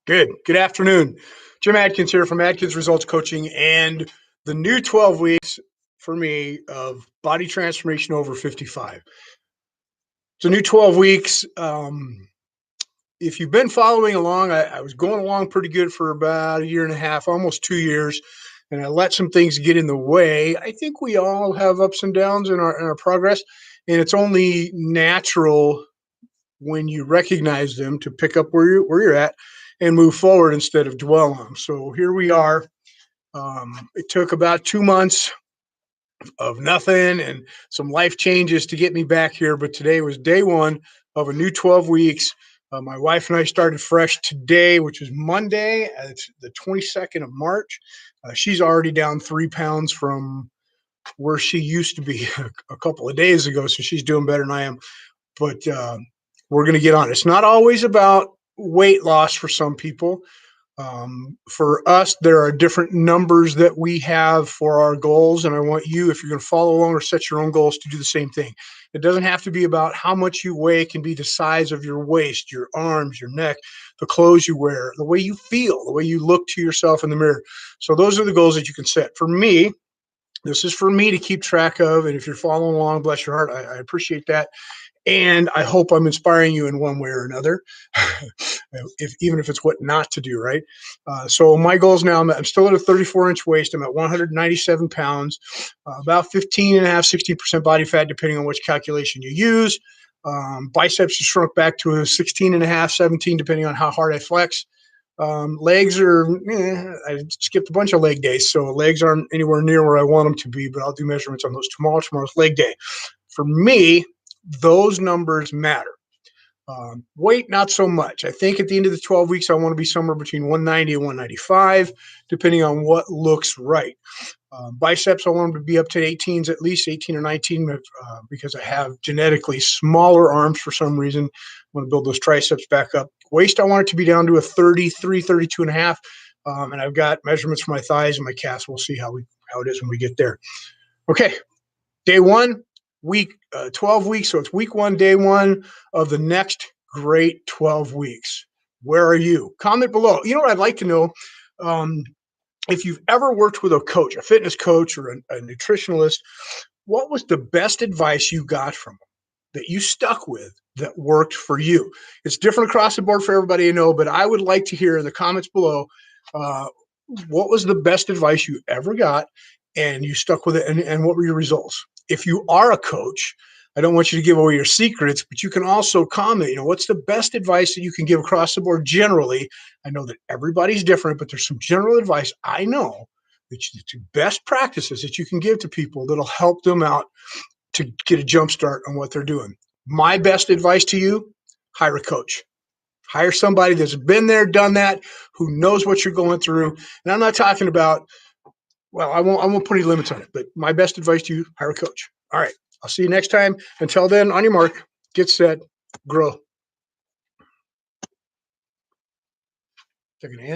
Good. Good afternoon. Jim Adkins here from Adkins Results Coaching and the new 12 weeks for me of body transformation over 55. It's a new 12 weeks. If you've been following along, I was going along pretty good for about a year and a half, almost 2 years, and I let some things get in the way. I think we all have ups and downs in our progress, and it's only natural when you recognize them to pick up where you're at and move forward instead of dwell on them. So here we are. It took about 2 months of nothing and some life changes to get me back here, but today was day one of a new 12 weeks. My wife and I started fresh today, which is Monday. It's the 22nd of March. She's already down 3 pounds from where she used to be a couple of days ago, so she's doing better than I am. But we're going to get on. It's not always about weight loss for some people. For us, there are different numbers that we have for our goals, and I want you, if you're going to follow along or set your own goals, to do the same thing. It doesn't have to be about how much you weigh. It can be the size of your waist, your arms, your neck, the clothes you wear, the way you feel, the way you look to yourself in the mirror. So those are the goals that you can set. For me, this is for me to keep track of, and if you're following along, bless your heart, I appreciate that. And I hope I'm inspiring you in one way or another, even if it's what not to do, right? So my goals now, I'm still at a 34-inch waist. I'm at 197 pounds, about 15 and a half, 16% body fat, depending on which calculation you use. Biceps have shrunk back to a 16 and a half, 17, depending on how hard I flex. Legs are, I skipped a bunch of leg days, so legs aren't anywhere near where I want them to be, but I'll do measurements on those tomorrow. Tomorrow's leg day. For me, those numbers matter. Weight, not so much. I think at the end of the 12 weeks, I want to be somewhere between 190 and 195, depending on what looks right. Biceps, I want them to be up to 18s, at least 18 or 19, because I have genetically smaller arms for some reason. I want to build those triceps back up. Waist, I want it to be down to a 33, 32 and a half. And I've got measurements for my thighs and my calves. We'll see how it is when we get there. Okay, day one. 12 weeks. So it's week one, day one of the next great 12 weeks. Where are you? Comment below. You know what I'd like to know? If you've ever worked with a coach, a fitness coach or a nutritionalist, what was the best advice you got from them that you stuck with that worked for you? It's different across the board for everybody, but I would like to hear in the comments below, what was the best advice you ever got and you stuck with it, and what were your results? If you are a coach, I don't want you to give away your secrets, but you can also comment, what's the best advice that you can give across the board generally? I know that everybody's different, but there's some general advice I know that best practices that you can give to people that'll help them out to get a jump start on what they're doing. My best advice to you, hire a coach. Hire somebody that's been there, done that, who knows what you're going through. And I'm not talking about, well, I won't put any limits on it, but my best advice to you, hire a coach. All right. I'll see you next time. Until then, on your mark, get set, grow. They're going to end.